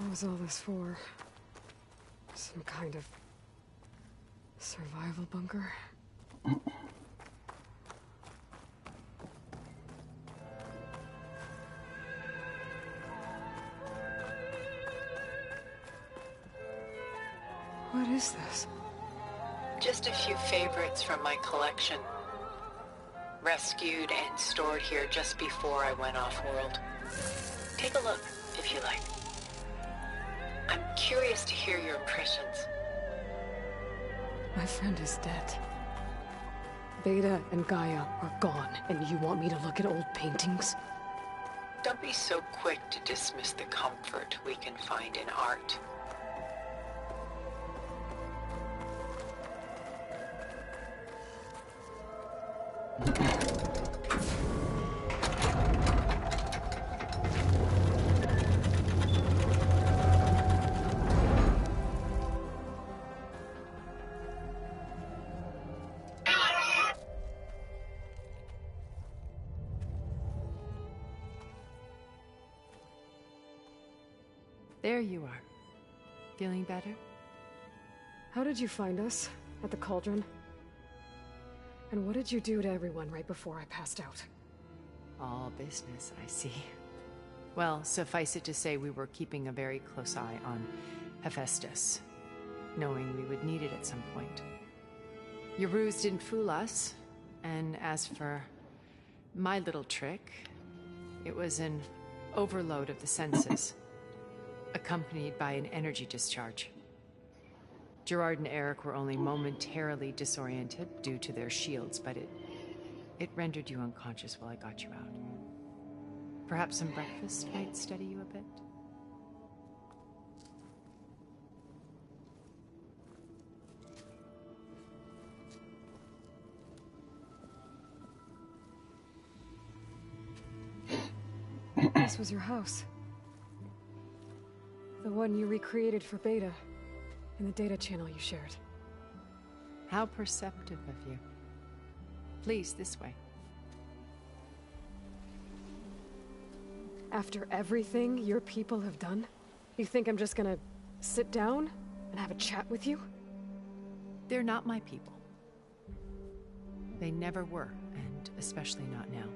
What was all this for? Some kind of survival bunker? What is this? Just a few favorites from my collection. Rescued and stored here just before I went off-world. Take a look, if you like. I'm curious to hear your impressions. My friend is dead. Beta and Gaia are gone, and you want me to look at old paintings? Don't be so quick to dismiss the comfort we can find in art. There you are. Feeling better? How did you find us? At the Cauldron? And what did you do to everyone right before I passed out? All business, I see. Well, suffice it to say we were keeping a very close eye on Hephaestus, knowing we would need it at some point. Your ruse didn't fool us, and as for my little trick, it was an overload of the senses, accompanied by an energy discharge. Gerard and Eric were only momentarily disoriented due to their shields, but it rendered you unconscious while I got you out. Perhaps some breakfast might steady you a bit? This was your house. The one you recreated for Beta, in the data channel you shared. How perceptive of you. Please, this way. After everything your people have done, you think I'm just gonna sit down and have a chat with you? They're not my people. They never were, and especially not now.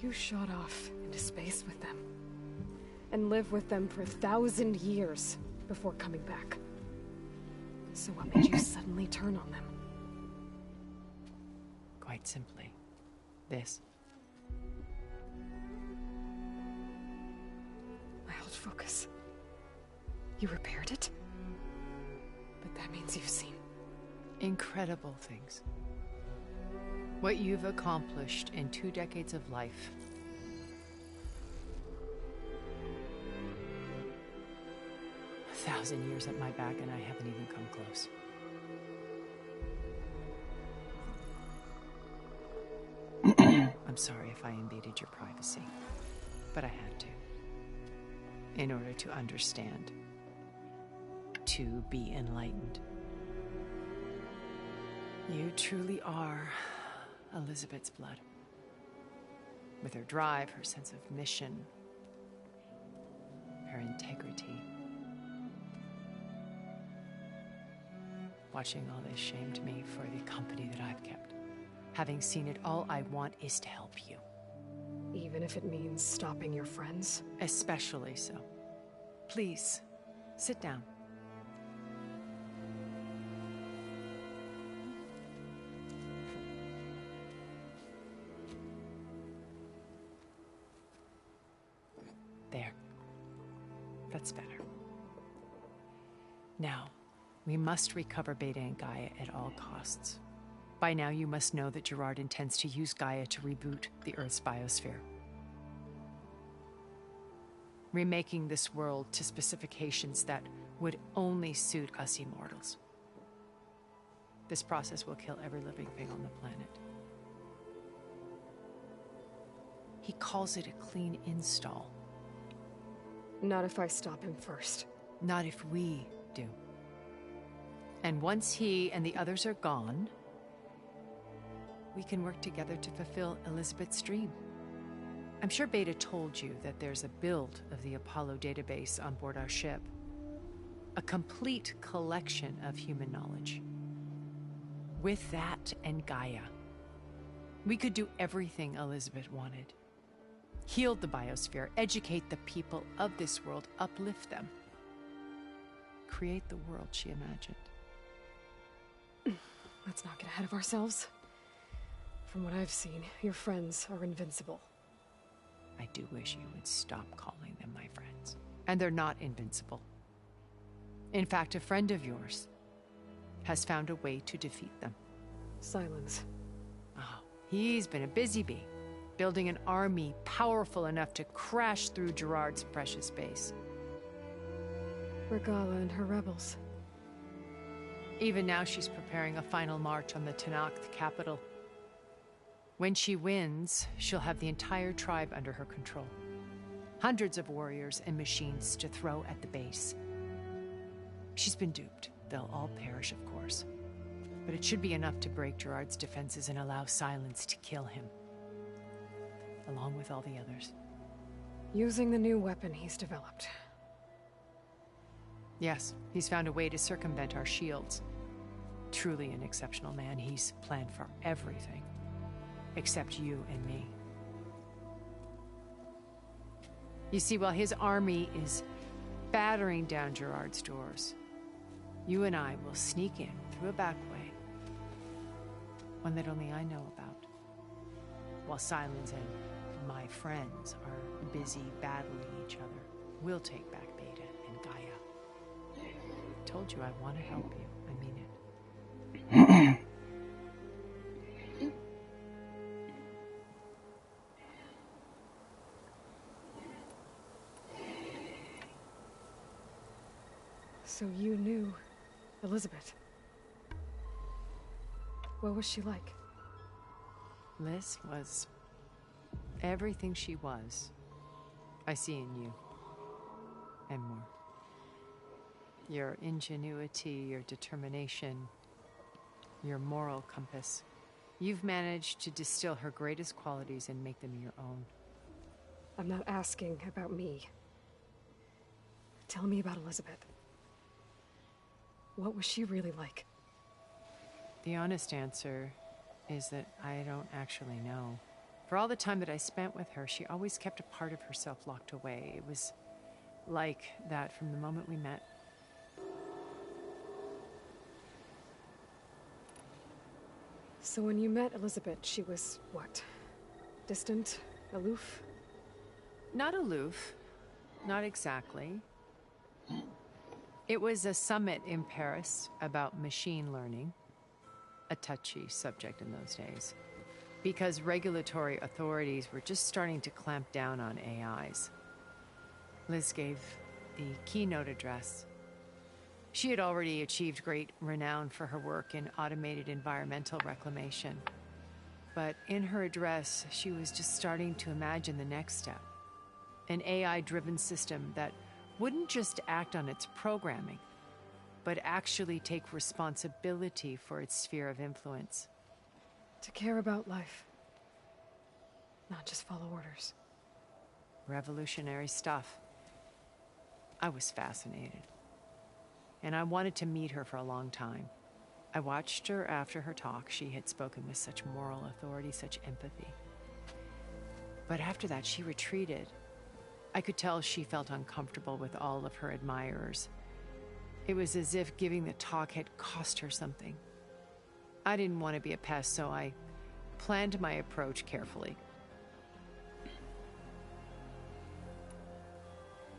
You shot off into space with them, and lived with them for 1,000 years before coming back. So what made you suddenly turn on them? Quite simply, this. My old focus. You repaired it? But that means you've seen incredible things. What you've accomplished in 2 decades of life. A 1,000 years at my back and I haven't even come close. I'm sorry if I invaded your privacy, but I had to. In order to understand. To be enlightened. You truly are Elizabeth's blood. With her drive, her sense of mission, her integrity. Watching all this shamed me for the company that I've kept. Having seen it, all I want is to help you. even if it means stopping your friends? Especially so. Please, sit down. There. That's better. Now, we must recover Beta and Gaia at all costs. By now, you must know that Gerard intends to use Gaia to reboot the Earth's biosphere. Remaking this world to specifications that would only suit us immortals. This process will kill every living thing on the planet. He calls it a clean install. Not if I stop him first. Not if we do. And once he and the others are gone, we can work together to fulfill Elizabeth's dream. I'm sure Beta told you that there's a build of the Apollo database on board our ship. A complete collection of human knowledge. With that and Gaia, we could do everything Elizabeth wanted. Heal the biosphere, educate the people of this world, uplift them. Create the world she imagined. Let's not get ahead of ourselves. From what I've seen, your friends are invincible. I do wish you would stop calling them my friends. And they're not invincible. In fact, a friend of yours has found a way to defeat them. Silence. Oh, he's been a busy bee, building an army powerful enough to crash through Gerard's precious base. Regala and her rebels. Even now she's preparing a final march on the Tenakth capital. When she wins, she'll have the entire tribe under her control. Hundreds of warriors and machines to throw at the base. She's been duped. They'll all perish, of course. But it should be enough to break Gerard's defenses and allow Silence to kill him. Along with all the others. Using the new weapon he's developed. Yes, he's found a way to circumvent our shields. Truly an exceptional man. He's planned for everything. Except you and me. You see, while his army is battering down Gerard's doors, you and I will sneak in through a back way. One that only I know about. While Silence and my friends are busy battling each other, we'll take back Beta and Gaia. I told you I want to help you. I mean it. So you knew Elizabeth. What was she like? Liz was everything she was. I see in you. And more. Your ingenuity, your determination, your moral compass. You've managed to distill her greatest qualities and make them your own. I'm not asking about me. Tell me about Elizabeth. What was she really like? The honest answer is that I don't actually know. For all the time that I spent with her, she always kept a part of herself locked away. It was like that from the moment we met. So when you met Elizabeth, she was what? Distant? Aloof? Not aloof. Not exactly. It was a summit in Paris about machine learning. A touchy subject in those days. Because regulatory authorities were just starting to clamp down on AIs. Liz gave the keynote address. She had already achieved great renown for her work in automated environmental reclamation. But in her address, she was just starting to imagine the next step. An AI-driven system that wouldn't just act on its programming, but actually take responsibility for its sphere of influence. To care about life. Not just follow orders. Revolutionary stuff. I was fascinated. And I wanted to meet her for a long time. I watched her after her talk. She had spoken with such moral authority, such empathy. But after that, she retreated. I could tell she felt uncomfortable with all of her admirers. It was as if giving the talk had cost her something. I didn't want to be a pest, so I planned my approach carefully.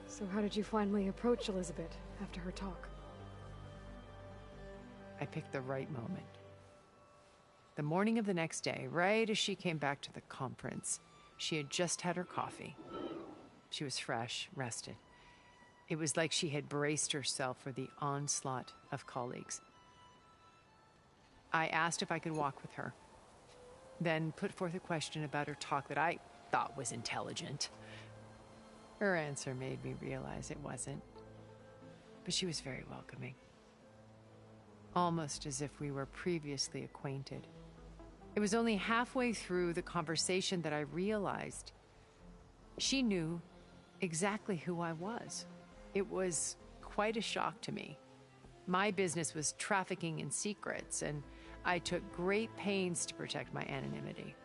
So how did you finally approach Elizabeth after her talk? I picked the right moment. The morning of the next day, right as she came back to the conference, she had just had her coffee. She was fresh, rested. It was like she had braced herself for the onslaught of colleagues. I asked if I could walk with her, then put forth a question about her talk that I thought was intelligent. Her answer made me realize it wasn't, but she was very welcoming. Almost as if we were previously acquainted. It was only halfway through the conversation that I realized She knew exactly who I was. It was quite a shock to me. My business was trafficking in secrets, and I took great pains to protect my anonymity.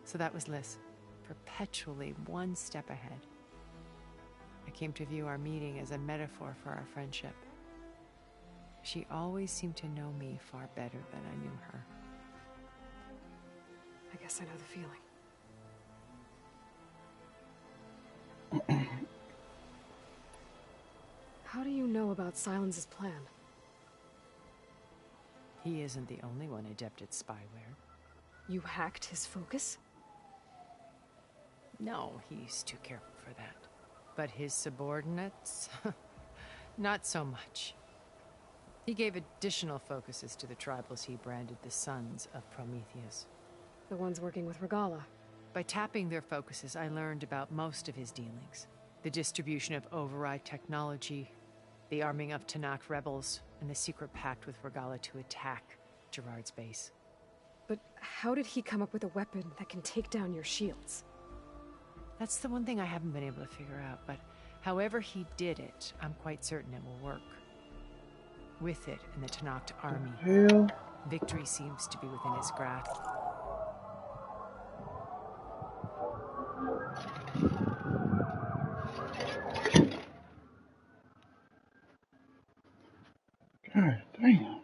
So that was Liz, perpetually one step ahead. I came to view our meeting as a metaphor for our friendship. She always seemed to know me far better than I knew her. I guess I know the feeling. How do you know about Silence's plan? He isn't the only one adept at spyware. You hacked his focus? No, he's too careful for that. But his subordinates? Not so much. He gave additional focuses to the tribals he branded the Sons of Prometheus. The ones working with Regalla. By tapping their focuses, I learned about most of his dealings. The distribution of override technology, the arming of Tanakh rebels, and the secret pact with Regalla to attack Gerard's base. But how did he come up with a weapon that can take down your shields? That's the one thing I haven't been able to figure out, but however he did it, I'm quite certain it will work. With it and the Tanakh army, victory seems to be within his grasp. God damn.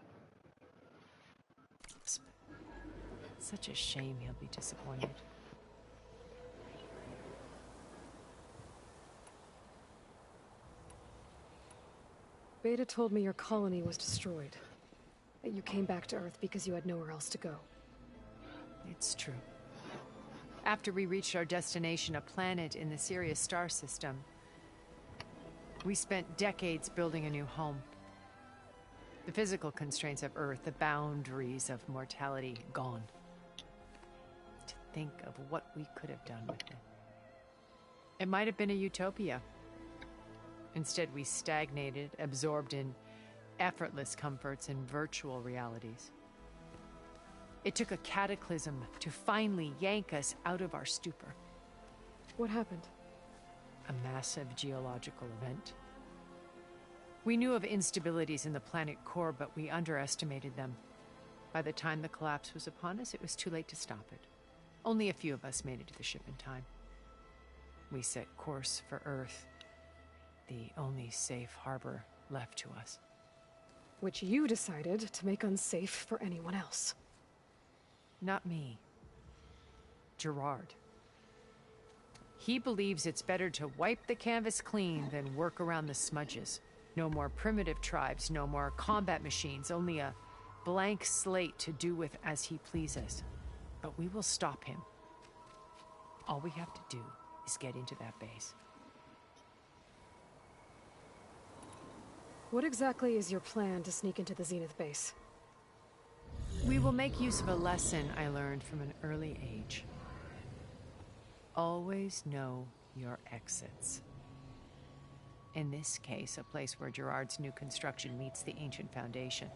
Such a shame he'll be disappointed. Beta told me your colony was destroyed. That you came back to Earth because you had nowhere else to go. It's true. After we reached our destination, a planet in the Sirius star system, we spent decades building a new home. The physical constraints of Earth, the boundaries of mortality, gone. To think of what we could have done with it. It might have been a utopia. Instead, we stagnated, absorbed in effortless comforts and virtual realities. It took a cataclysm to finally yank us out of our stupor. What happened? A massive geological event. We knew of instabilities in the planet core, but we underestimated them. By the time the collapse was upon us, it was too late to stop it. Only a few of us made it to the ship in time. We set course for Earth, the only safe harbor left to us. Which you decided to make unsafe for anyone else. Not me. Gerard. He believes it's better to wipe the canvas clean than work around the smudges. No more primitive tribes, no more combat machines, only a blank slate to do with as he pleases. But we will stop him. All we have to do is get into that base. What exactly is your plan to sneak into the Zenith base? We will make use of a lesson I learned from an early age. Always know your exits. In this case, a place where Gerard's new construction meets the ancient foundation,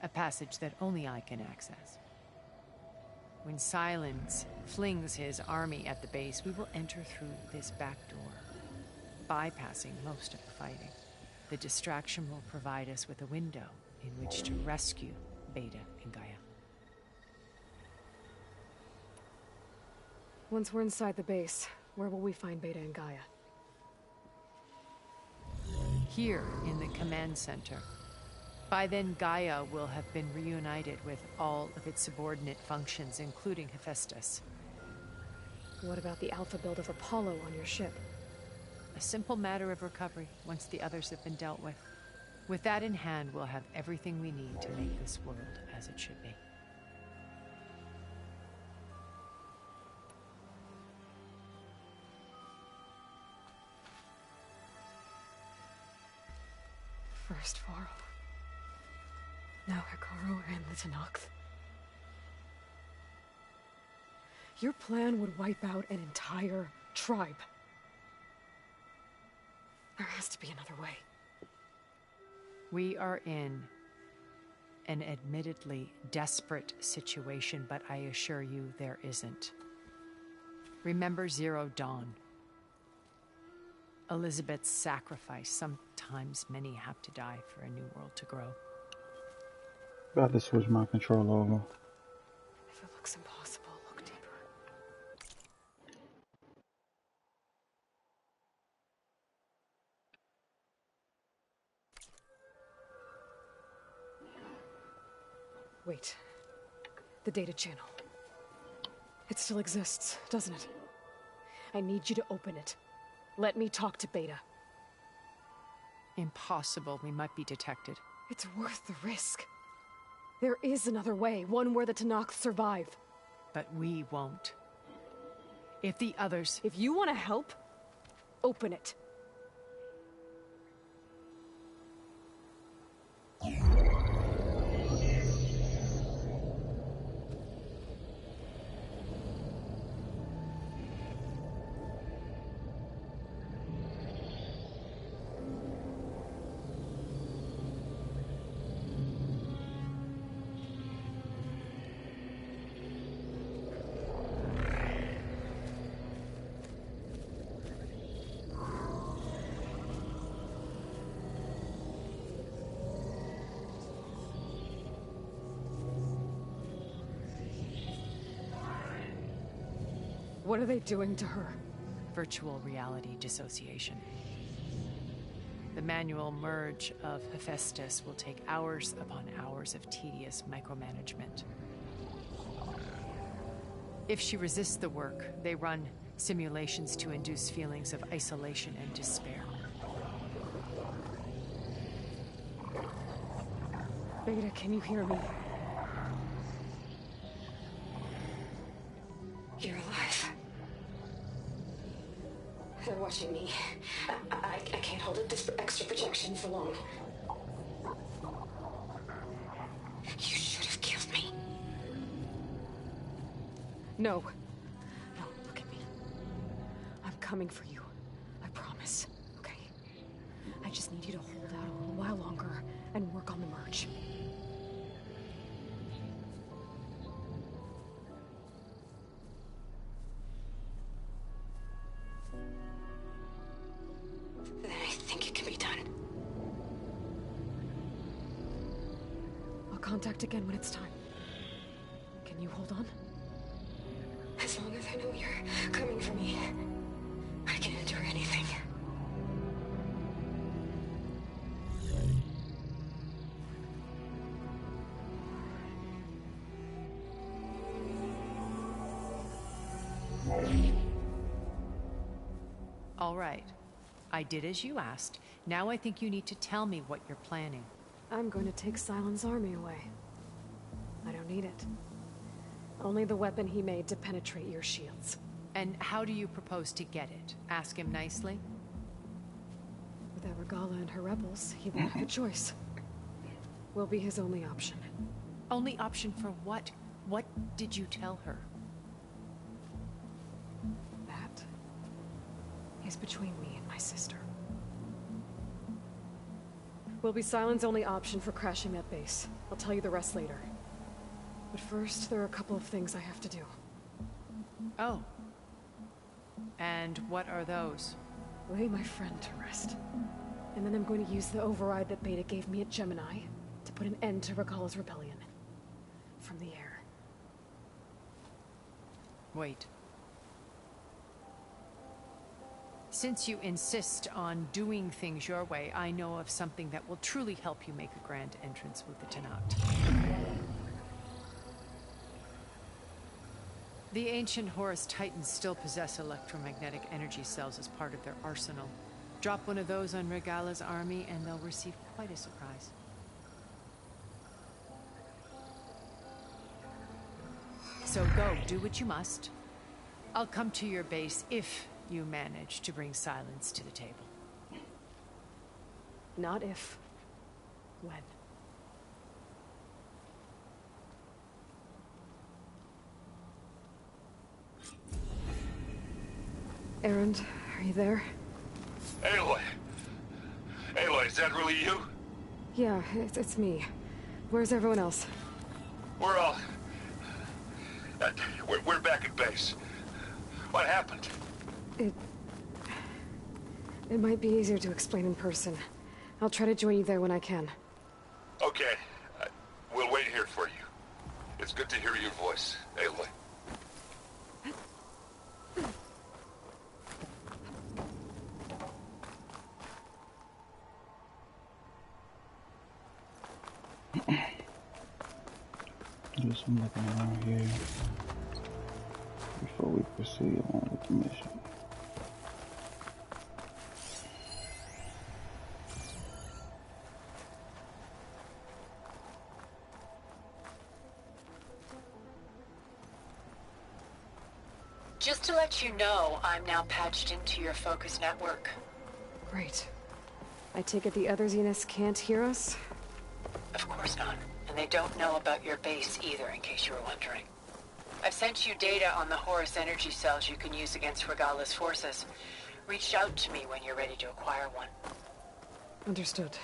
a passage that only I can access. When Silence flings his army at the base, we will enter through this back door, bypassing most of the fighting. The distraction will provide us with a window in which to rescue Beta and Gaia. Once we're inside the base, where will we find Beta and Gaia? Here in the command center. By then, Gaia will have been reunited with all of its subordinate functions, including Hephaestus. What about the alpha build of Apollo on your ship? A simple matter of recovery once the others have been dealt with. With that in hand, we'll have everything we need to make this world as it should be. First Varl. Now Hekarro and the Tanakh. Your plan would wipe out an entire tribe. There has to be another way. We are in an admittedly desperate situation, but I assure you there isn't. Remember Zero Dawn. Elizabeth's sacrifice. Sometimes many have to die for a new world to grow. About to switch my control over. If it looks impossible, look deeper. Wait. The data channel. It still exists, doesn't it? I need you to open it. Let me talk to Beta. Impossible. We might be detected. It's worth the risk. There is another way, one where the Tenakth survive. But we won't. If the others... If you want to help, open it. What are they doing to her? Virtual reality dissociation. The manual merge of Hephaestus will take hours upon hours of tedious micromanagement. If she resists the work, they run simulations to induce feelings of isolation and despair. Beta, can you hear me? You're alive. They're watching me. I can't hold up this extra protection for long. You should have killed me. No. No, look at me. I'm coming for you. I promise, okay? I just need you to hold out a little while longer and work on the merge. Then I think it can be done. I'll contact again when it's time. Can you hold on? As long as I know you're coming for me, I can endure anything. All right. I did as you asked. Now I think you need to tell me what you're planning. I'm going to take Sylens' army away. I don't need it. Only the weapon he made to penetrate your shields. And how do you propose to get it? Ask him nicely? With Regala and her rebels, he won't have a choice. We'll be his only option. Only option for what? What did you tell her? That is between me and my sister. Will be Sylens' only option for crashing that base. I'll tell you the rest later. But first, there are a couple of things I have to do. Oh. And what are those? Lay my friend to rest. And then I'm going to use the override that Beta gave me at Gemini to put an end to Regala's rebellion. From the air. Wait. Since you insist on doing things your way, I know of something that will truly help you make a grand entrance with the Tenakth. The ancient Horus Titans still possess electromagnetic energy cells as part of their arsenal. Drop one of those on Regala's army and they'll receive quite a surprise. So go, do what you must. I'll come to your base if you manage to bring Sylens to the table. Not if. When. Erend, are you there? Aloy! Aloy, is that really you? Yeah, it's me. Where's everyone else? We're all... we're back at base. What happened? It might be easier to explain in person. I'll try to join you there when I can. Okay. We'll wait here for you. It's good to hear your voice, Aloy. Do some looking around here before we proceed on with the mission. Just to let you know, I'm now patched into your focus network. Great. I take it the other Zeniths can't hear us? Of course not. And they don't know about your base either, in case you were wondering. I've sent you data on the Horus energy cells you can use against Regala's forces. Reach out to me when you're ready to acquire one. Understood.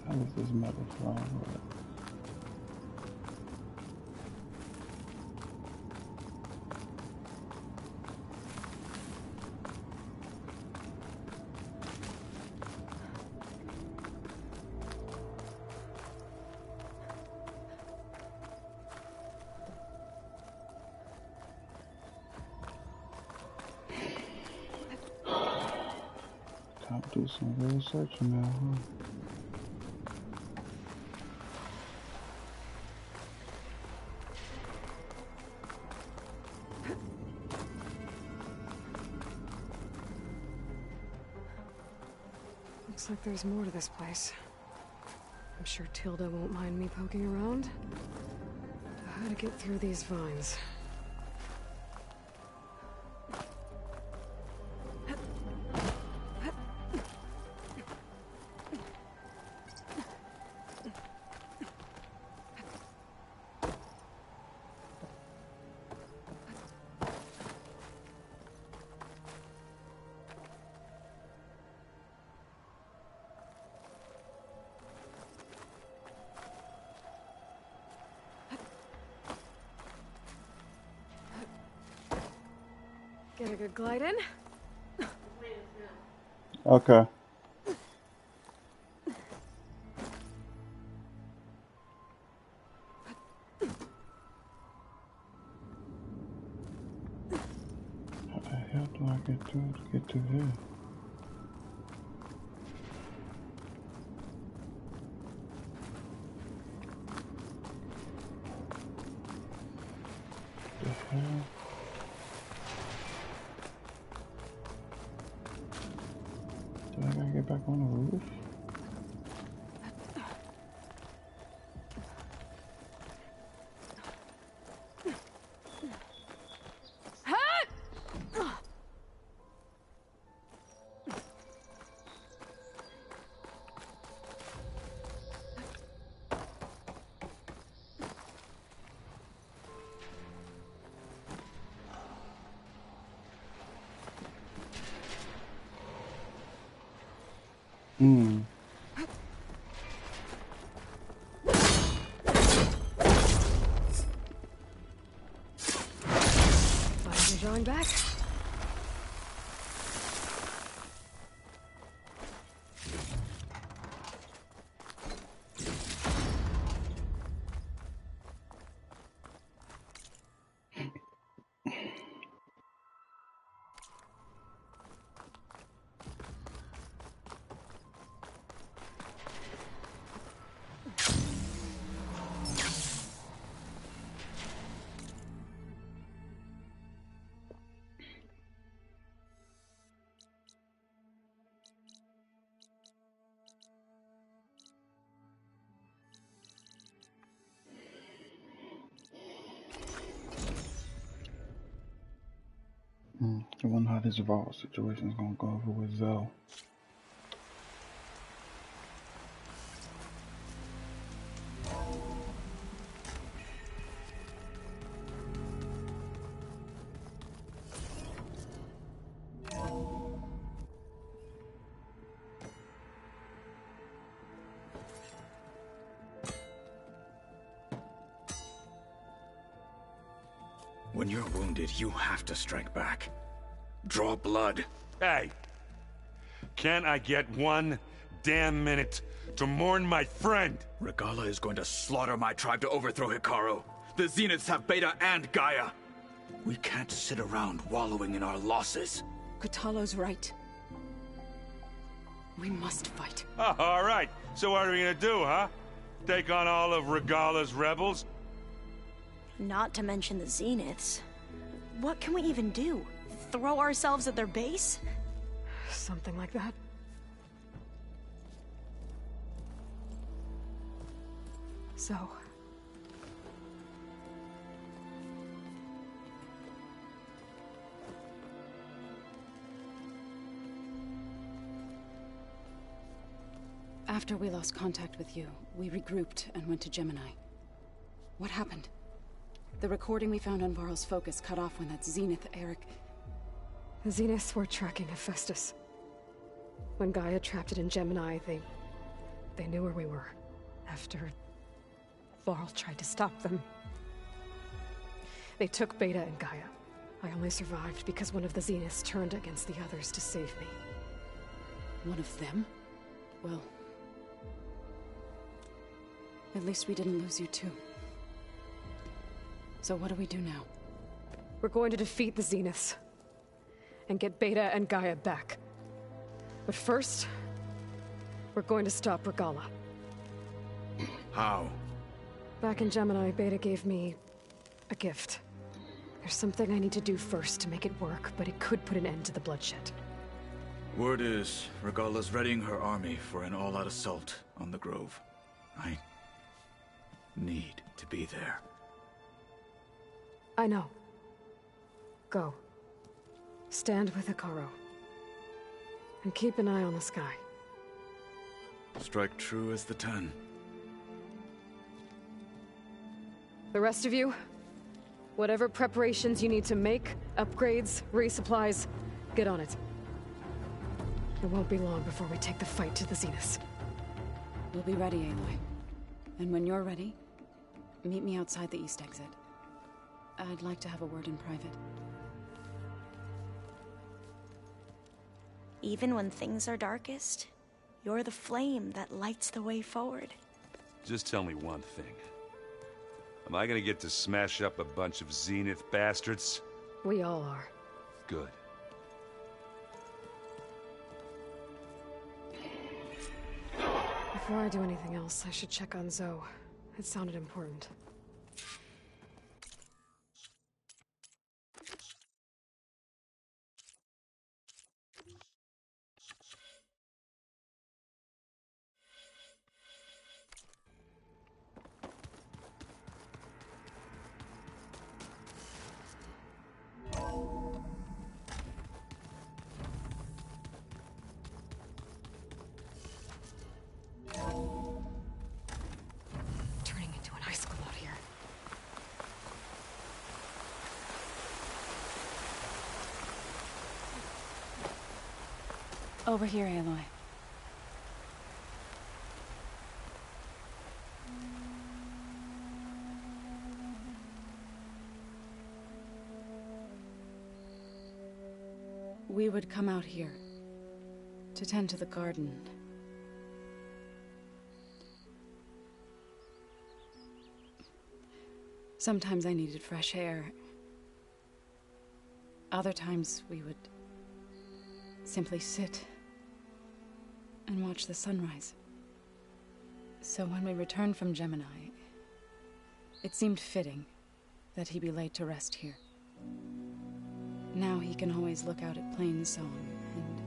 How is this metal flying with? Time to do some real searching now, huh? Looks like there's more to this place. I'm sure Tilda won't mind me poking around. How to get through these vines. Get a good glide in. Okay. How the hell do I get through to get to here? The hell? Do I gotta get back on the roof? Hmm. Finally drawing back. I wonder how this Vault situation is gonna go over with Zoe. When you're wounded, you have to strike back. Draw blood. Hey! Can't I get one damn minute to mourn my friend? Regalla is going to slaughter my tribe to overthrow Hekarro. The Zeniths have Beta and Gaia. We can't sit around wallowing in our losses. Kotallo's right. We must fight. Oh, all right. So what are we gonna do, huh? Take on all of Regalla's rebels? Not to mention the Zeniths. What can we even do? Throw ourselves at their base? Something like that. So... After we lost contact with you, we regrouped and went to Gemini. What happened? The recording we found on Varl's focus cut off when that Zenith, Eric... The Zeniths were tracking Hephaestus. When Gaia trapped it in Gemini, they knew where we were. After... Varl tried to stop them. They took Beta and Gaia. I only survived because one of the Zeniths turned against the others to save me. One of them? Well... At least we didn't lose you too. So what do we do now? We're going to defeat the Zeniths. And get Beta and Gaia back. But first... we're going to stop Regalla. How? Back in Gemini, Beta gave me... a gift. There's something I need to do first to make it work, but it could put an end to the bloodshed. Word is, Regalla's readying her army for an all-out assault on the Grove. I... need to be there. I know. Go. Stand with Hekarro. And keep an eye on the sky. Strike true as the 10. The rest of you, whatever preparations you need to make, upgrades, resupplies, get on it. It won't be long before we take the fight to the Zeniths. We'll be ready, Aloy. And when you're ready, meet me outside the east exit. I'd like to have a word in private. Even when things are darkest, you're the flame that lights the way forward. Just tell me one thing. Am I gonna get to smash up a bunch of Zenith bastards? We all are. Good. Before I do anything else, I should check on Zoe. It sounded important. Turning into an icicle out here. Over here, Aloy. We would come out here to tend to the garden. Sometimes I needed fresh air. Other times we would simply sit and watch the sunrise. So when we returned from Gemini, it seemed fitting that he be laid to rest here. Now he can always look out at Plainsong and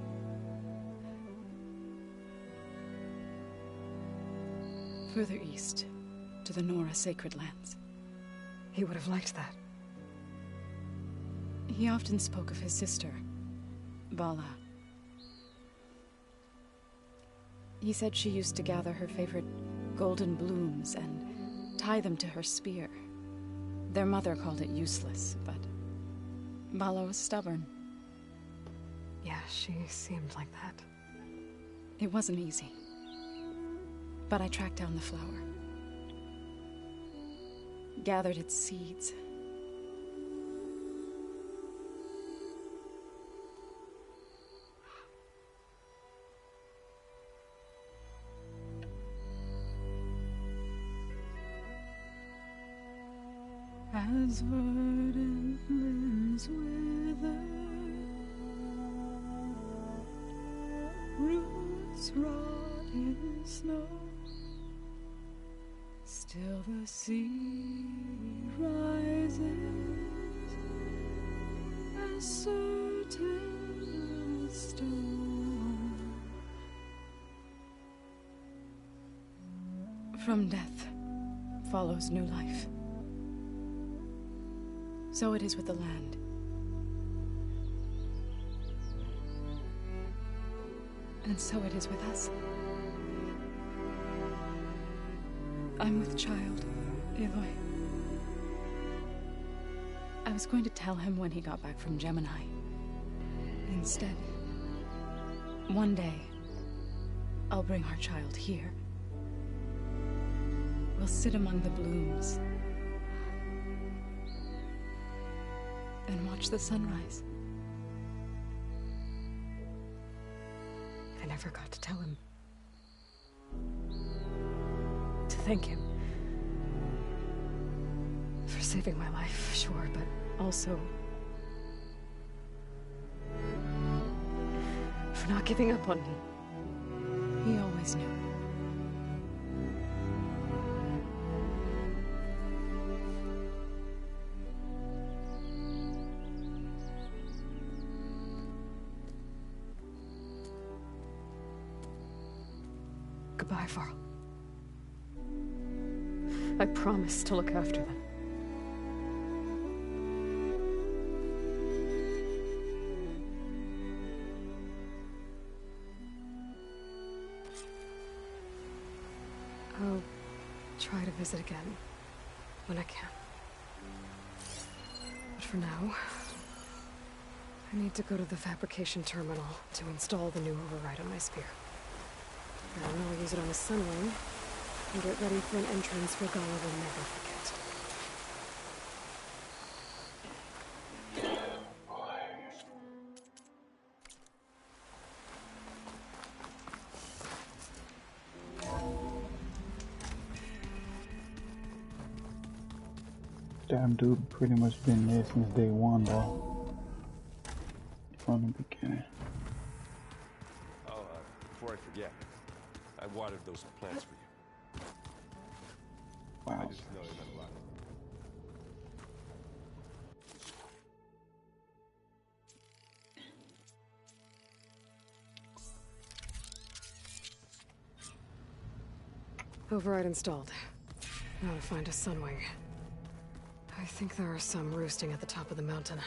further east to the Nora Sacred Lands. He would have liked that. He often spoke of his sister, Vala. He said she used to gather her favorite golden blooms and tie them to her spear. Their mother called it useless, but Vala was stubborn. Yeah, she seemed like that. It wasn't easy, but I tracked down the flower. Gathered its seeds. As verdant limbs wither, roots rot in snow, still the sea rises, as certain as stone. From death follows new life. So it is with the land. And so it is with us. I'm with child, Aloy. I was going to tell him when he got back from Gemini. Instead, one day, I'll bring our child here. We'll sit among the blooms and watch the sunrise. I never got to tell him. To thank him. For saving my life, sure, but also for not giving up on me. He always knew. Goodbye, Varl. I promise to look after them. I'll try to visit again when I can. But for now, I need to go to the fabrication terminal to install the new override on my spear. Then I'll use it on the Sunwing and get ready for an entrance Regalla will never forget. Damn dude pretty much been there since day one though. From the beginning. Oh, before I forget, I watered those plants for you. I Wow. just know they meant a lot. Override installed. Now to find a Sunwing. I think there are some roosting at the top of the mountain.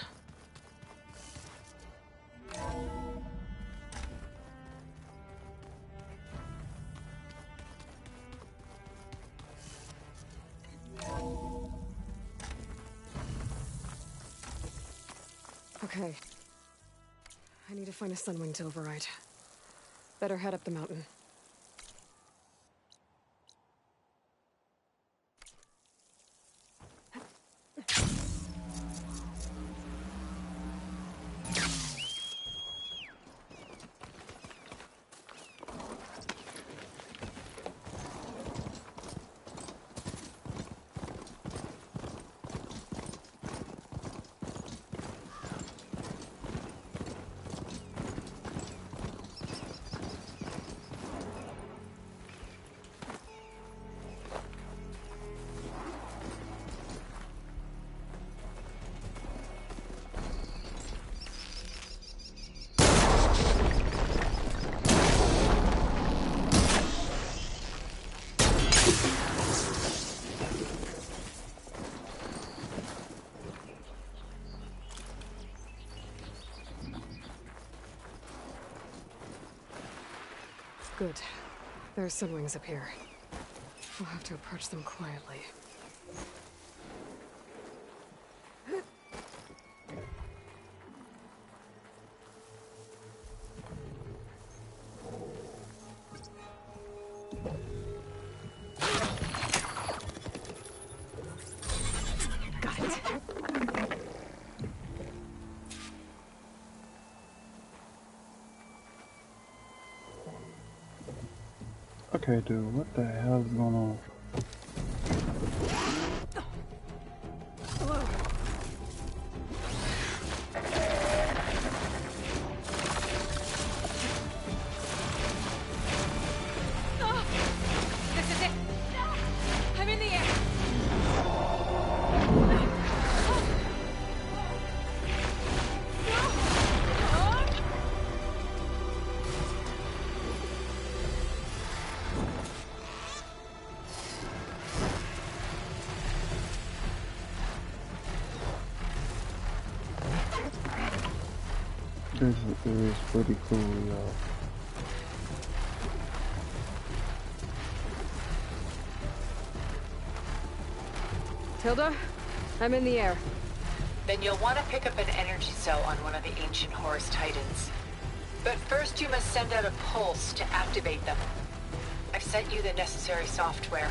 Okay. I need to find a Sunwing to override. Better head up the mountain. Good. There are sunwings up here. We'll have to approach them quietly. Got it. Okay, dude, what the hell is going on? This is it. I'm in the air. This is pretty cool, y'all. Tilda, I'm in the air. Then you'll want to pick up an energy cell on one of the ancient Horus Titans. But first you must send out a pulse to activate them. I've sent you the necessary software.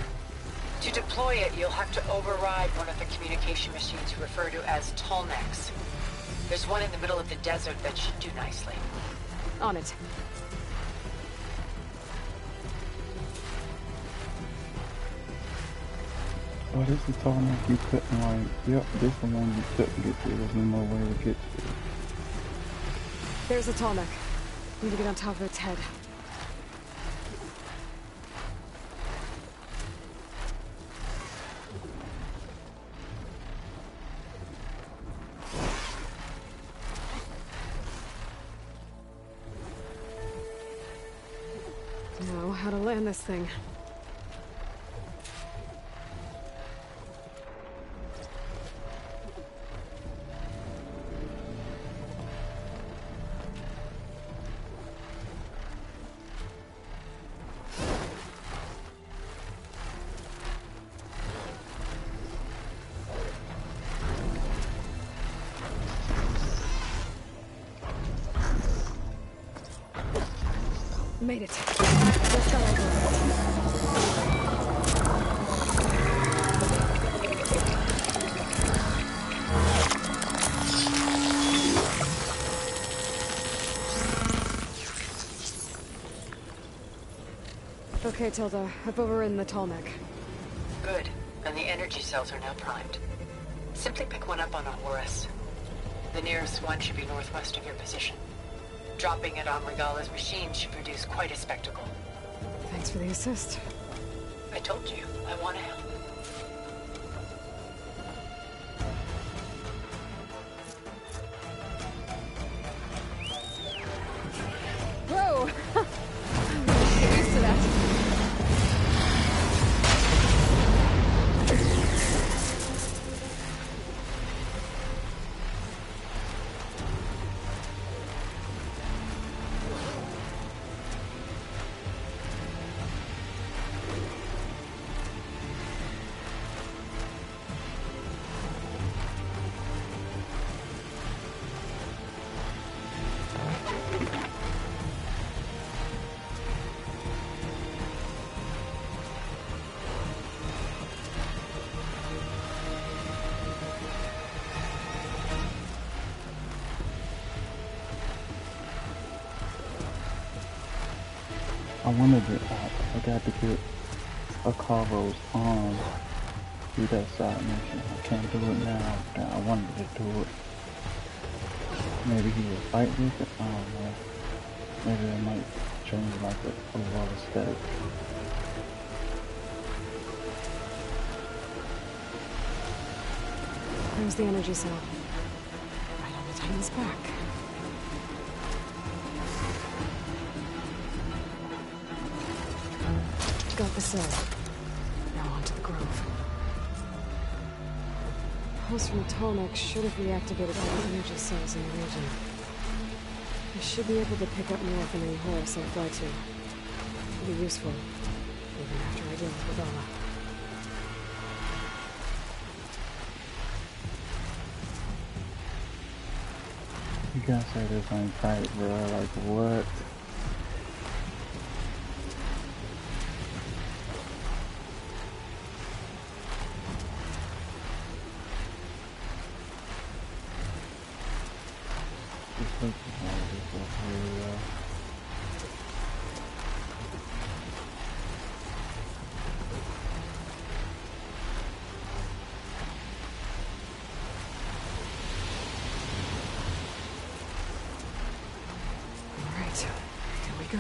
To deploy it, you'll have to override one of the communication machines you refer to as Tolnecs. There's one in the middle of the desert that should do nicely. On it. Oh, this is talking like you couldn't, like, yep, this is the one you couldn't get to. There's no more way to get to. There's a Tolnec. Need to get on top of its head. Know how to land this thing. Made it. Let's go. Okay, Tilda. I've overridden the Tolnec. Good. And the energy cells are now primed. Simply pick one up on a Horus. The nearest one should be northwest of your position. Dropping it on Regalla's machine should produce quite a spectacle. Thanks for the assist. I told you, I want to help. Whoa! I'm not used to that. I wanted to, I got to get a Carvo's arm through that side mission. I can't do it now. I wanted to do it. Maybe he will fight with it. I don't know. Maybe it might change like a overall aesthetic. There's the energy cell. Right on the Titan's back. Got the cell. Now onto the Grove. Pulse from Tolnec should have reactivated all the energy cells in the region. I should be able to pick up more from any Horus I fly to. Be useful, even after I deal with Regalla. You gotta say this ain't tight, bro. Like, what? This looks like this looks really well. Go.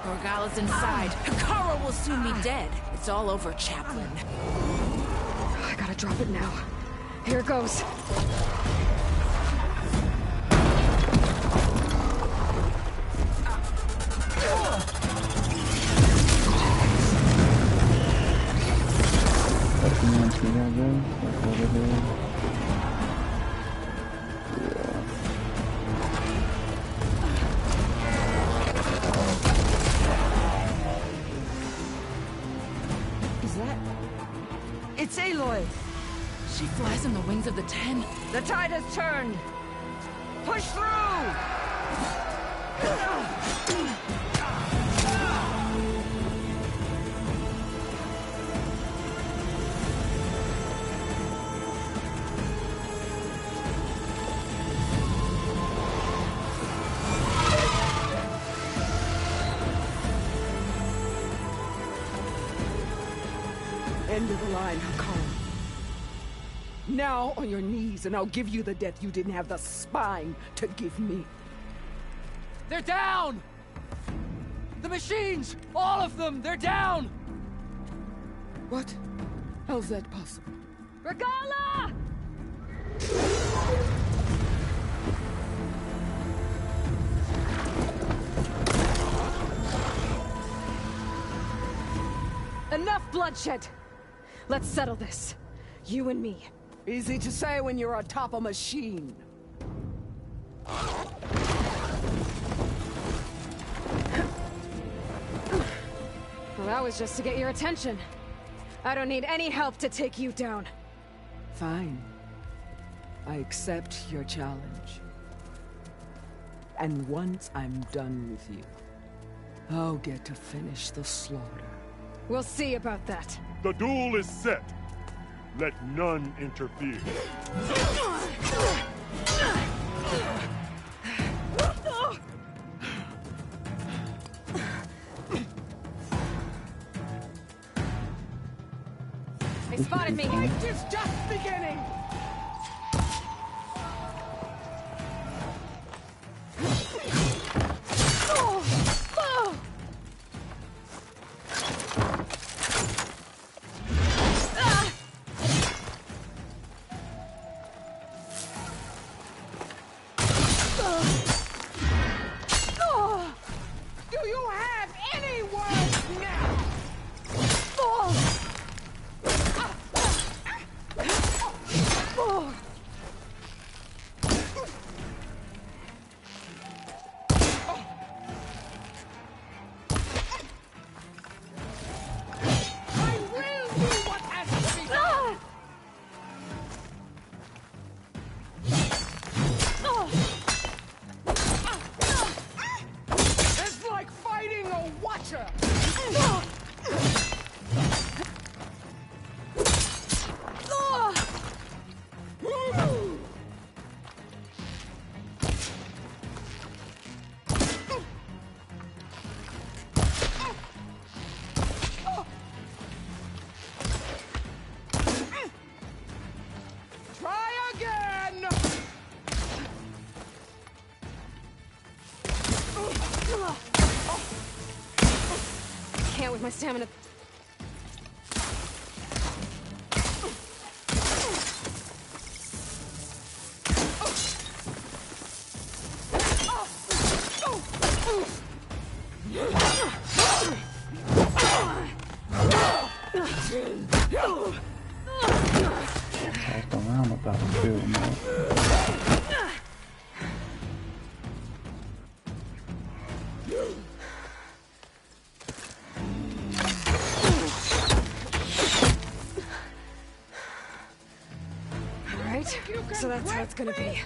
Regalla's inside. Hekarro will soon be dead. It's all over, Chaplain. I gotta drop it now. Here goes. Is that... It's Aloy! She flies on the wings of the Ten. The tide has turned! Push through! End of the line, Hekarro. Now on your knees, and I'll give you the death you didn't have the spine to give me. They're down! The machines! All of them! They're down! What? How's that possible? Regalla! Enough bloodshed! Let's settle this. You and me. Easy to say when you're atop a machine. Well, that was just to get your attention. I don't need any help to take you down. Fine. I accept your challenge. And once I'm done with you, I'll get to finish the slaughter. We'll see about that. The duel is set. Let none interfere. They spotted me. Fight is just beginning. Can't with my stamina. Off the roundabout too, man. Alright, so that's how it's gonna be.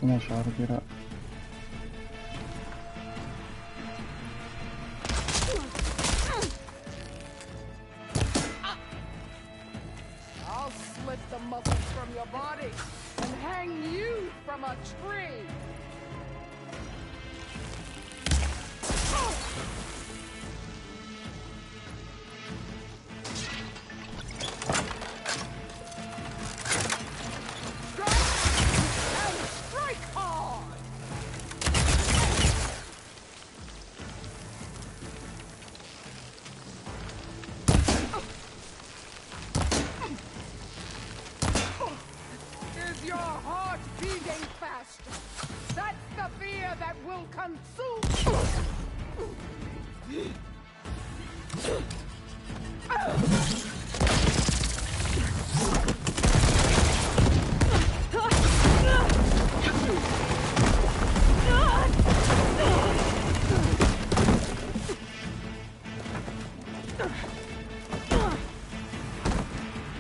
Come on, Shadow, get up. I'll slit the muscles from your body and hang you from a tree. Is your heart beating faster? That's the fear that will consume.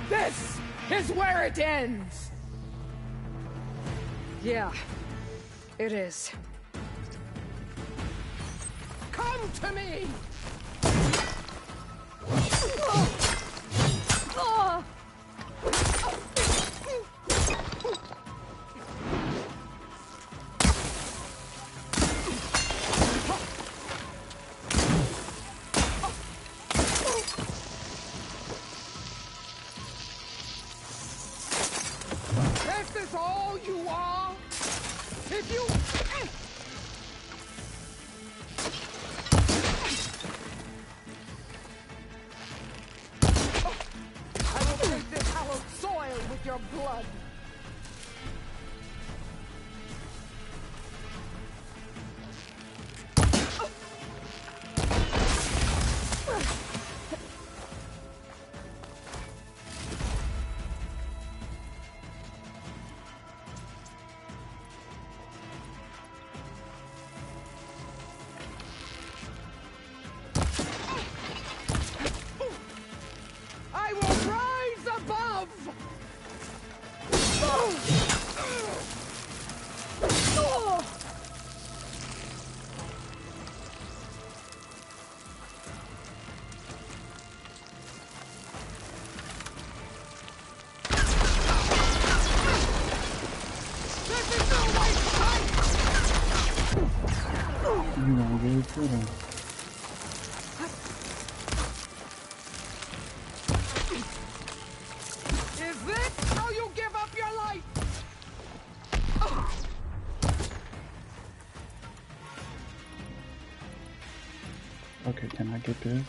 This is where it ends. Yeah, it is. Come to me! This is all you are? If you... I will take this hallowed soil with your blood. I will rise above! This is no waste time! You gonna get it to them. Is this how you give up your life? Okay, can I get this?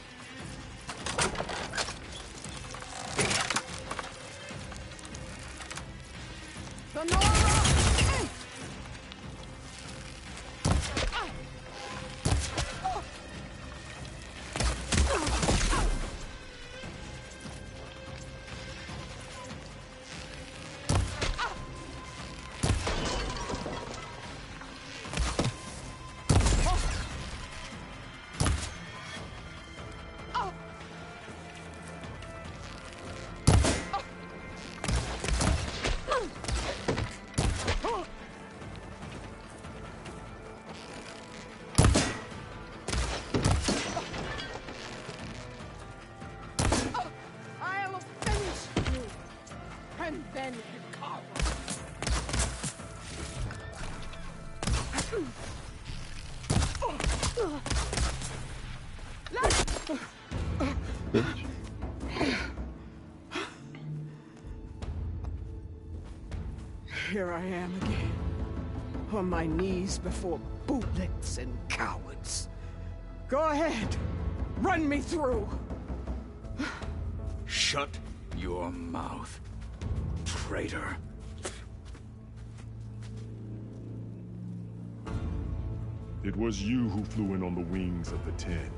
bitch. Here I am again, on my knees before bootlicks and cowards. Go ahead, run me through. Shut your mouth, traitor. It was you who flew in on the wings of the Ten.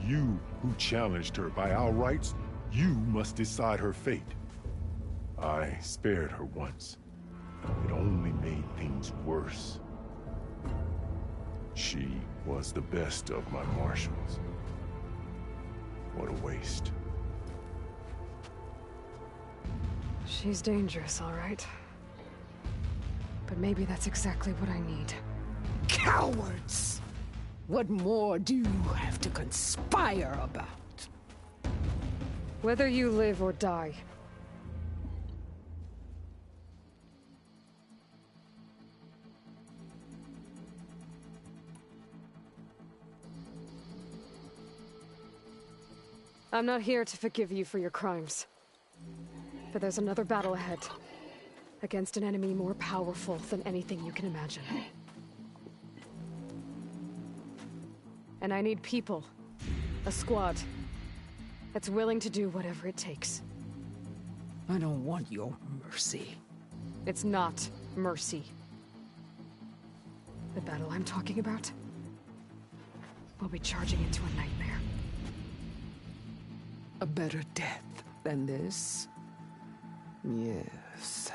You who challenged her. By our rights, you must decide her fate. I spared her once. It only made things worse. She was the best of my marshals. What a waste. She's dangerous, all right. But maybe that's exactly what I need. Cowards! What more do you have to conspire about? Whether you live or die. I'm not here to forgive you for your crimes. But there's another battle ahead. Against an enemy more powerful than anything you can imagine. And I need people. A squad. That's willing to do whatever it takes. I don't want your mercy. It's not mercy. The battle I'm talking about will be charging into a nightmare. A better death than this? Yes.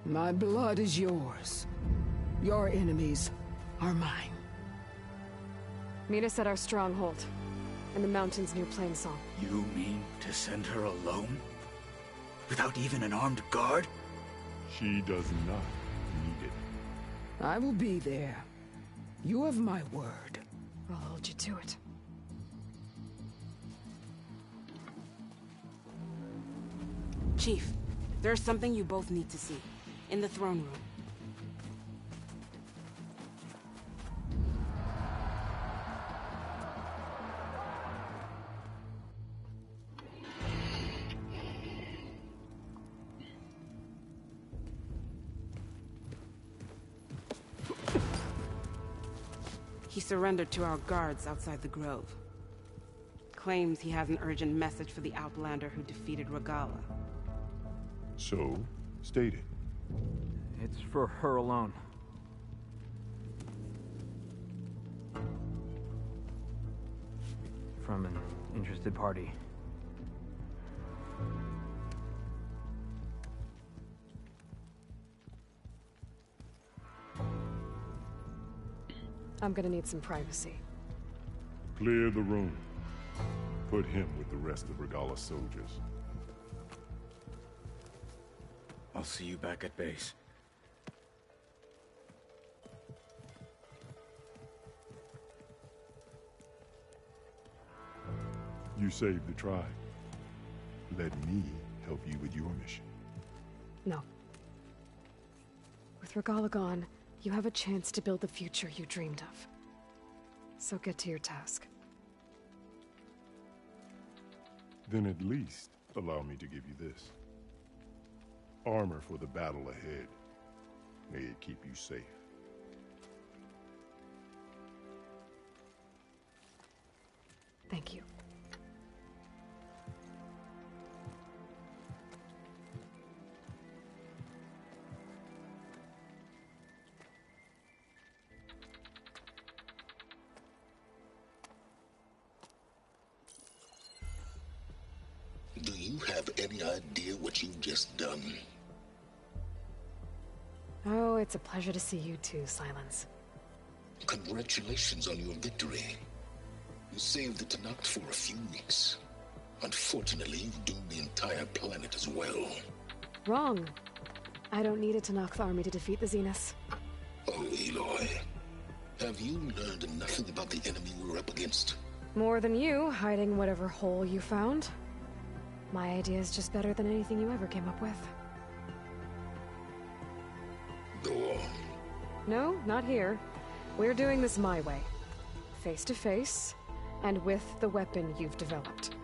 My blood is yours. Your enemies are mine. Meet us at our stronghold, in the mountains near Plainsong. You mean to send her alone? Without even an armed guard? She does not need it. I will be there. You have my word. I'll hold you to it. Chief, there's something you both need to see. In the throne room. He surrendered to our guards outside the grove. Claims he has an urgent message for the Outlander who defeated Regalla. So, state it. It's for her alone. From an interested party. I'm gonna need some privacy. Clear the room. Put him with the rest of Regalla's soldiers. I'll see you back at base. You saved the tribe. Let me help you with your mission. No. With Regalla gone, you have a chance to build the future you dreamed of. So get to your task. Then at least allow me to give you this. Armor for the battle ahead. May it keep you safe. Thank you. Do you have any idea what you've just done? Oh, it's a pleasure to see you too, Silence. Congratulations on your victory. You saved the Tenakth for a few weeks. Unfortunately, you've doomed the entire planet as well. Wrong. I don't need a Tenakth army to defeat the Zeniths. Oh, Aloy. Have you learned nothing about the enemy we're up against? More than you, hiding whatever hole you found. My idea is just better than anything you ever came up with. Go on. No, not here. We're doing this my way. Face to face, and with the weapon you've developed.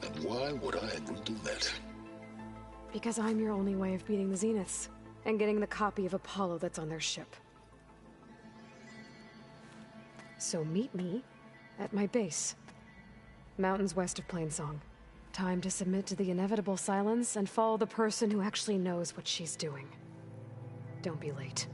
And why would I agree to that? Because I'm your only way of beating the Zeniths, and getting the copy of Apollo that's on their ship. So meet me at my base. Mountains west of Plainsong. Time to submit to the inevitable silence and follow the person who actually knows what she's doing. Don't be late.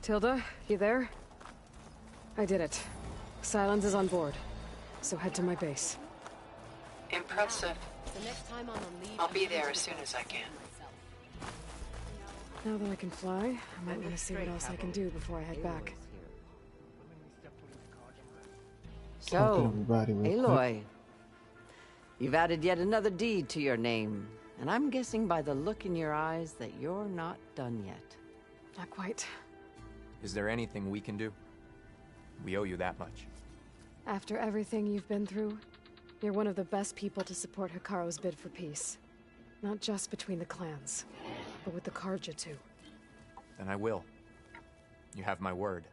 Tilda, you there? I did it. Silence is on board, so head to my base. Impressive. I'll be there as soon as I can. Now that I can fly, I might want to see what else I can do before I head back. So, Aloy, you've added yet another deed to your name, and I'm guessing by the look in your eyes that you're not done yet. Not quite. Is there anything we can do? We owe you that much. After everything you've been through, you're one of the best people to support Hikaru's bid for peace. Not just between the clans, but with the Carja too. Then I will. You have my word.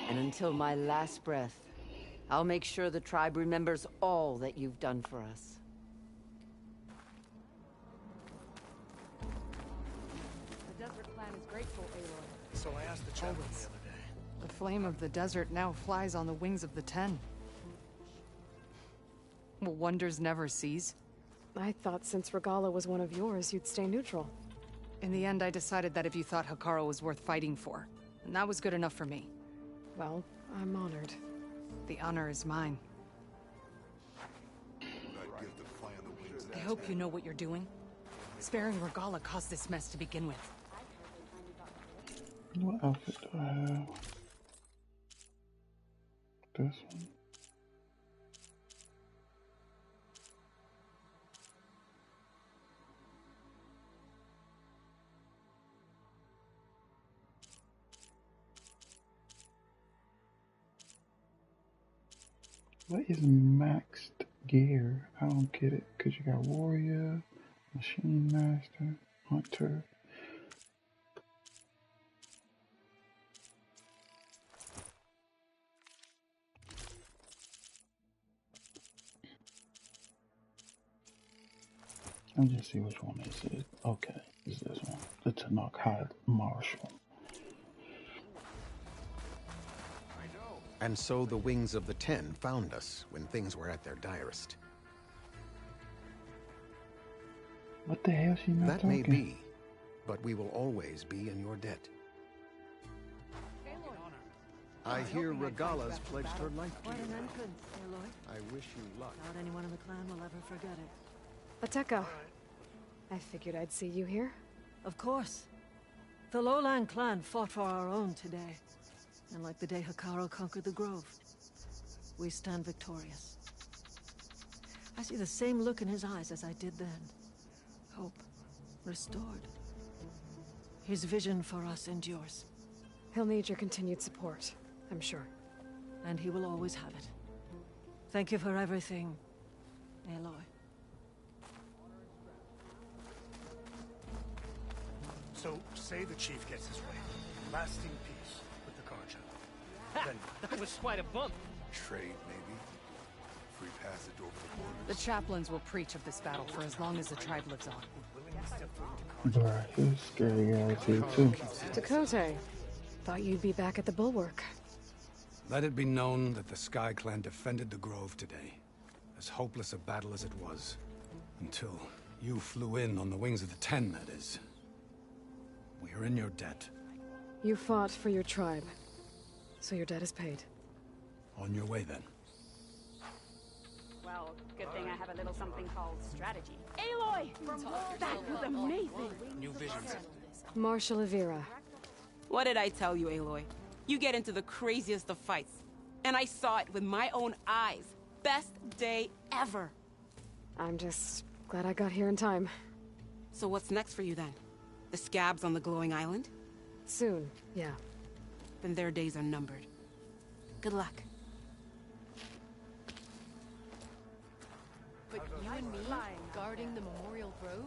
And until my last breath, I'll make sure the tribe remembers all that you've done for us. The Desert Clan is grateful, Aloy. So I asked the chaplain the other day. The flame of the desert now flies on the wings of the Ten. Will wonders never cease? I thought since Regalla was one of yours, you'd stay neutral. In the end, I decided that if you thought Hikaru was worth fighting for, and that was good enough for me. Well, I'm honored. The honor is mine. I hope you know what you're doing. Sparing Regalla caused this mess to begin with. What outfit do I have? This one. What is maxed gear? I don't get it. Cause you got warrior, machine master, hunter. Let me just see which one this is. Okay, it's this one. The Tenakth High Marshal. And so the Wings of the Ten found us when things were at their direst. What the hell she not That talking? may be, but we will always be in your debt. I hear Regalla's pledged her life to Quite you an now. entrance, Aloy. I wish you luck. Not anyone in the clan will ever forget it. Ateko. I figured I'd see you here. Of course. The Lowland clan fought for our own today. And like the day Hikaru conquered the Grove, we stand victorious. I see the same look in his eyes as I did then. Hope restored. His vision for us endures. He'll need your continued support, I'm sure. And he will always have it. Thank you for everything, Aloy. So, say the chief gets his way. Lasting peace with the Carja. Then That was quite a bump. Trade, maybe? Free passage over the border? The chaplains will preach of this battle for as long as the tribe lives on. Bruh, he's scary guys here too. Tekotteh. Thought you'd be back at the Bulwark. let it be known that the Sky Clan defended the Grove today. As hopeless a battle as it was. Until you flew in on the wings of the Ten, that is. We are in your debt. You fought for your tribe, so your debt is paid. On your way, then. Well, good thing I have a little something called strategy. Aloy! That was amazing! New visions. Marshal Avira. What did I tell you, Aloy? You get into the craziest of fights. And I saw it with my own eyes. Best day ever. I'm just glad I got here in time. So what's next for you then? The scabs on the glowing island? Soon, yeah. Then their days are numbered. Good luck. But you and me, guarding the Memorial Grove?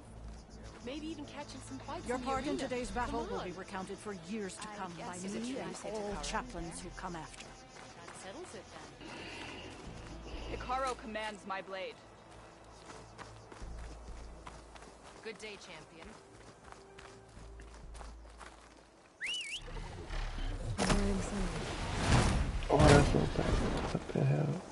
Maybe even catching some fights Your in the part in arena. today's battle Come will on. be recounted for years to come by me and all chaplains who come after. That settles it then. Hekarro commands my blade. Good day, champion. Oh, that's so bad. What the hell?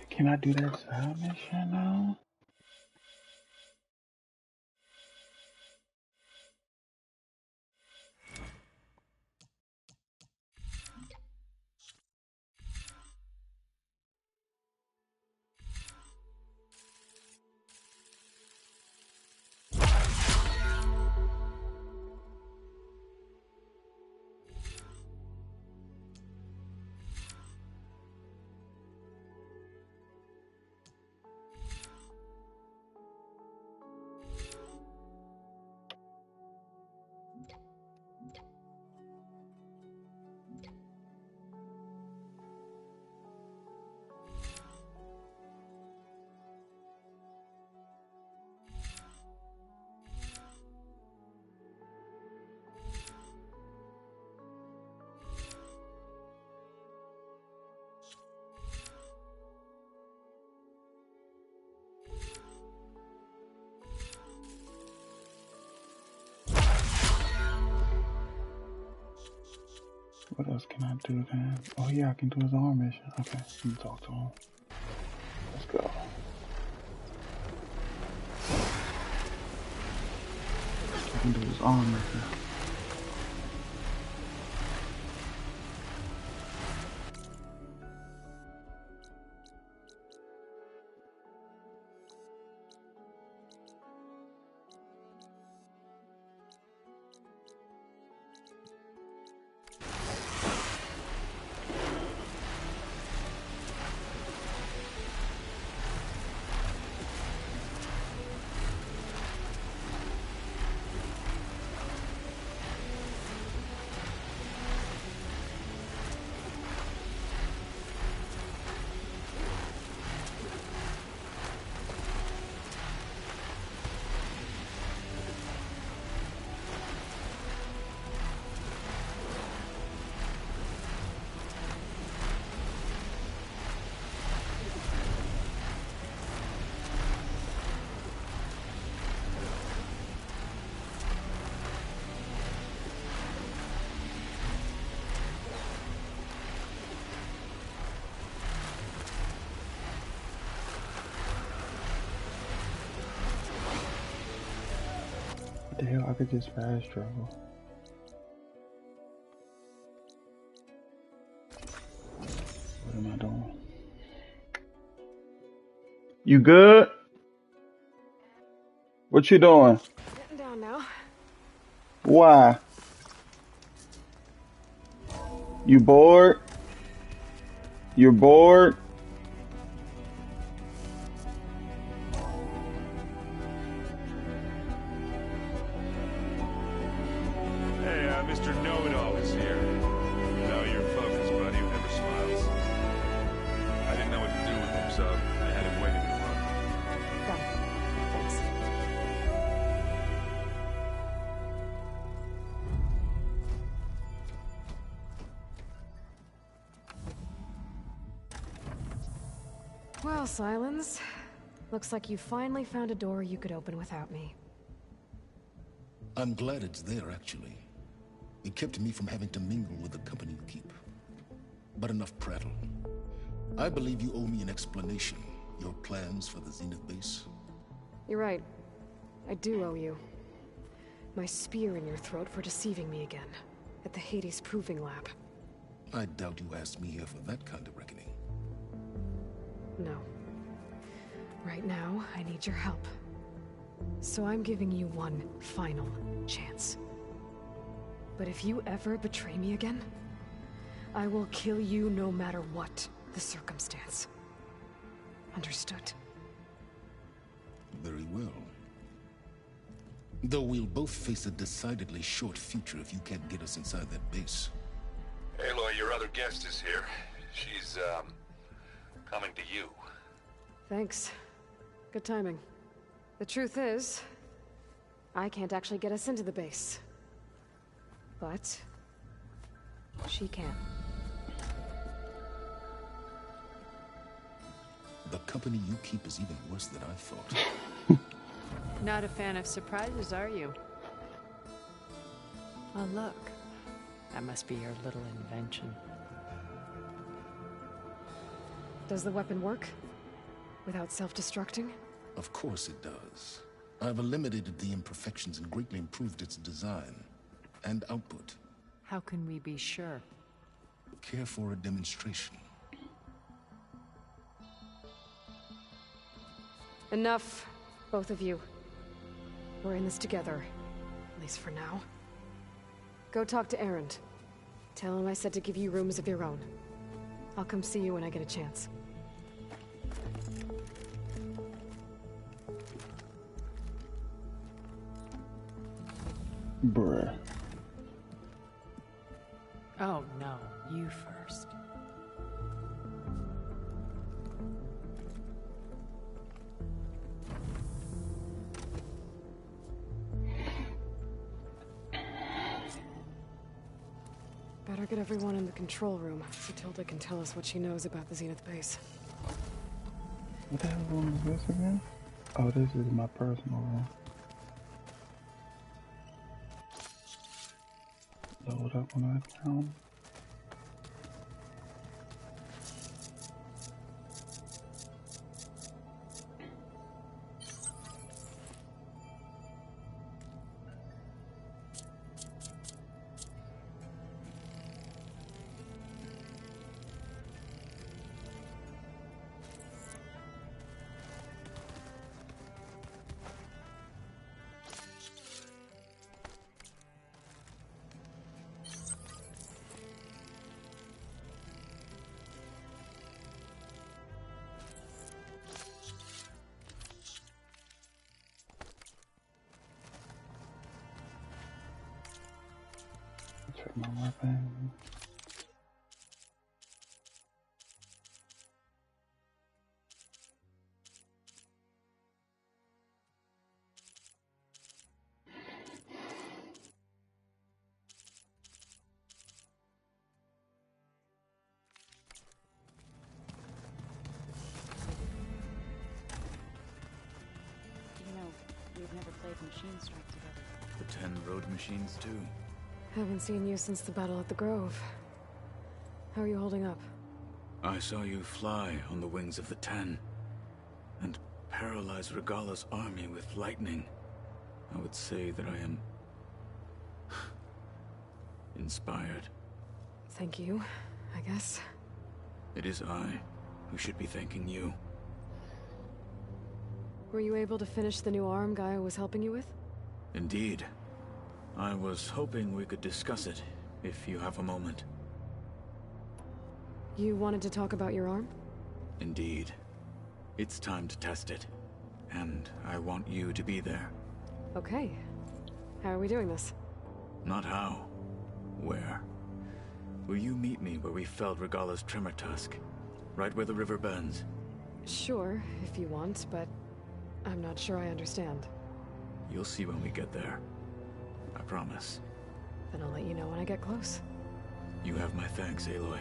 Can I do that side mission now? What else can I do then? Oh yeah, I can do his arm mission. Okay, let me talk to him. Let's go. I can do his arm mission. What the hell? I could just fast travel. What am I doing? You good? What you doing? Sitting down now. Why? You bored? You're bored? Hey, Mr. Know-It-All is here. Now you're focused, buddy, who never smiles. I didn't know what to do with him, so I had him waiting in front. Got it. Thanks. Well, Silence. Looks like you finally found a door you could open without me. I'm glad it's there, actually. It kept me from having to mingle with the company you keep. But enough prattle. I believe you owe me an explanation. Your plans for the Zenith base? You're right. I do owe you. My spear in your throat for deceiving me again. At the Hades Proving Lab. I doubt you asked me here for that kind of reckoning. No. Right now, I need your help. So I'm giving you one final chance. But if you ever betray me again, I will kill you no matter what the circumstance. Understood? Very well. Though we'll both face a decidedly short future if you can't get us inside that base. Aloy, your other guest is here. She's, coming to you. Thanks. Good timing. The truth is, I can't actually get us into the base. But she can. The company you keep is even worse than I thought. Not a fan of surprises, are you? Oh, look. That must be your little invention. Does the weapon work? Without self-destructing? Of course it does. I've eliminated the imperfections and greatly improved its design and output. How can we be sure? Care for a demonstration? Enough, both of you. We're in this together, at least for now. Go talk to Erend. Tell him I said to give you rooms of your own. I'll come see you when I get a chance. Bruh. Oh, no. You first. Better get everyone in the control room so Tilda can tell us what she knows about the Zenith base. What the hell room is this again? Oh, this is my personal room. Load up on that account. Check my weapon. You know, we've never played Machine Strike together. The 10 road machines, too. Haven't seen you since the battle at the Grove. How are you holding up? I saw you fly on the wings of the 10, and paralyze Regalla's army with lightning. I would say that I am inspired. Thank you, I guess. It is I who should be thanking you. Were you able to finish the new arm Gaia was helping you with? Indeed. I was hoping we could discuss it, if you have a moment. You wanted to talk about your arm? Indeed. It's time to test it. And I want you to be there. Okay. How are we doing this? Not how. Where? Will you meet me where we felled Regalla's Tremor Tusk? Right where the river bends? Sure, if you want, but I'm not sure I understand. You'll see when we get there. I promise. Then I'll let you know when I get close. You have my thanks, Aloy.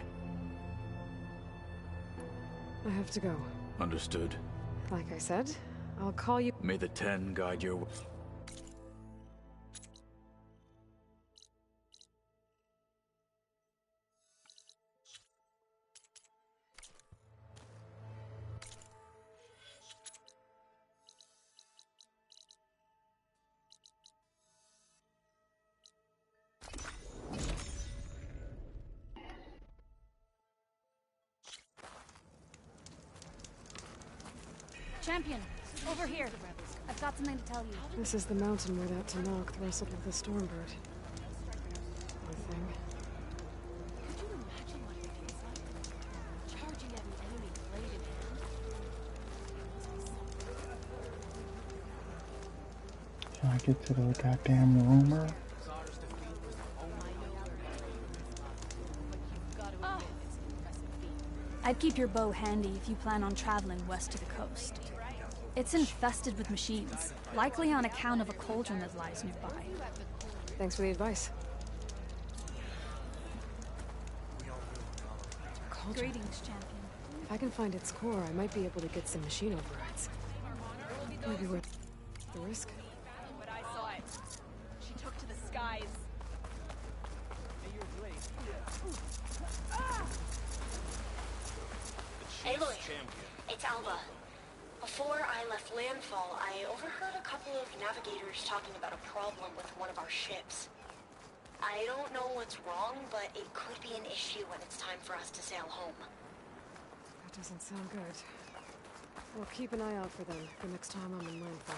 I have to go. Understood. Like I said, I'll call you. May the 10 guide your way. Champion, over here. I've got something to tell you. This is the mountain where that Tenakth wrestled with the Stormbird. Poor thing. Could you imagine what it feels like? Charging at an enemy blade in hand? Can I get to the goddamn rumor? I'd keep your bow handy if you plan on traveling west to the coast. It's infested with machines, likely on account of a cauldron that lies nearby. Thanks for the advice. Cauldron. Greetings, champion. If I can find its core, I might be able to get some machine overrides. Maybe worth the risk. But I saw it. She took to the skies. Aloy, it's Alva. Before I left Landfall, I overheard a couple of navigators talking about a problem with one of our ships. I don't know what's wrong, but it could be an issue when it's time for us to sail home. That doesn't sound good. We'll keep an eye out for them the next time I'm in Landfall.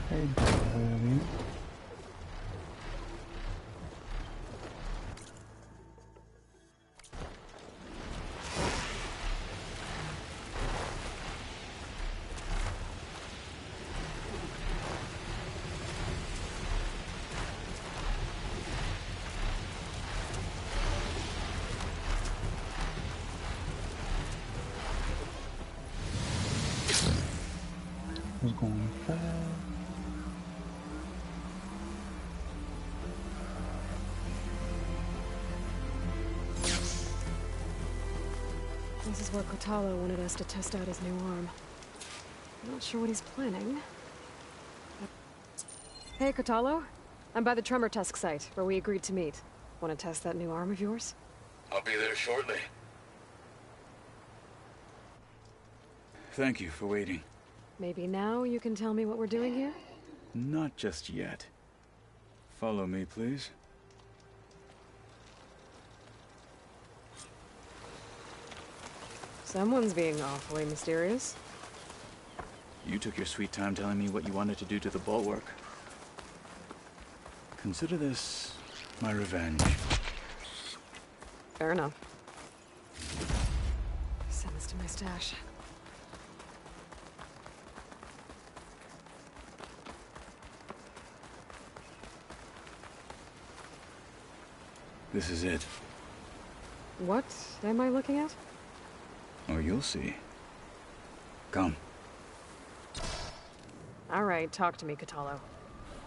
Hey, buddy. Who's going fast? This is where Kotallo wanted us to test out his new arm. I'm not sure what he's planning. Hey, Kotallo. I'm by the Tremor Tusk site, where we agreed to meet. Want to test that new arm of yours? I'll be there shortly. Thank you for waiting. Maybe now you can tell me what we're doing here? Not just yet. Follow me, please. Someone's being awfully mysterious. You took your sweet time telling me what you wanted to do to the bulwark. Consider this my revenge. Fair enough. Send this to my stash. This is it. What am I looking at? Oh, you'll see. Come. All right, talk to me, Kotallo.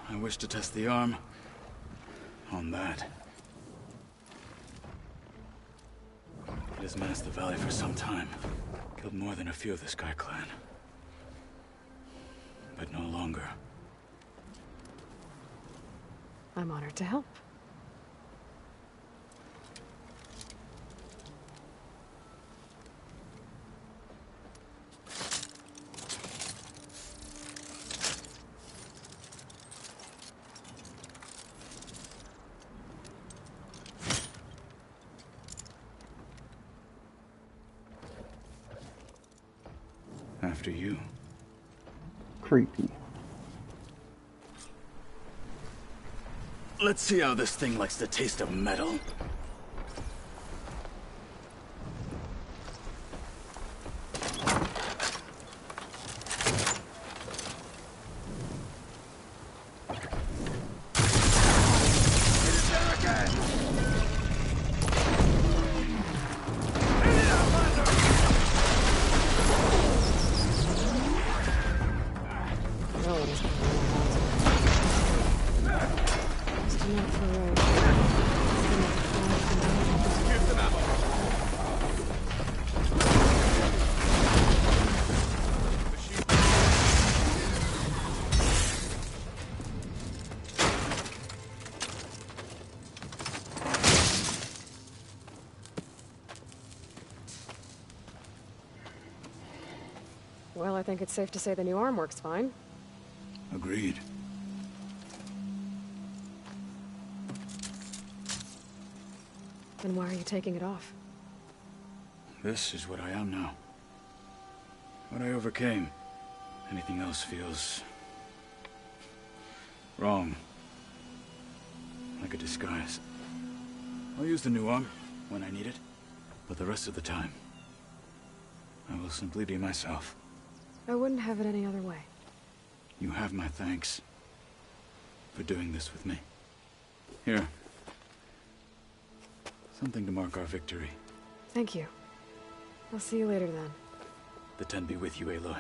I wish to test the arm on that. It has menaced the valley for some time. Killed more than a few of the Sky Clan. But no longer. I'm honored to help. After you. Creepy. Let's see how this thing likes the taste of metal. Well, I think it's safe to say the new arm works fine. Agreed. Then why are you taking it off? This is what I am now. What I overcame. Anything else feels wrong. Like a disguise. I'll use the new arm when I need it, but the rest of the time, I will simply be myself. I wouldn't have it any other way. You have my thanks for doing this with me. Here. Something to mark our victory. Thank you. I'll see you later then. The Ten be with you, Aloy.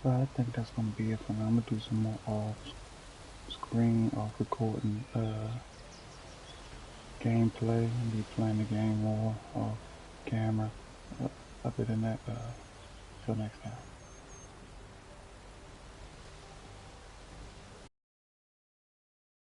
But I think that's gonna be it for now. I'm gonna do some more off-screen, off-recording gameplay. I'll be playing the game more off camera. Other than that, till next time.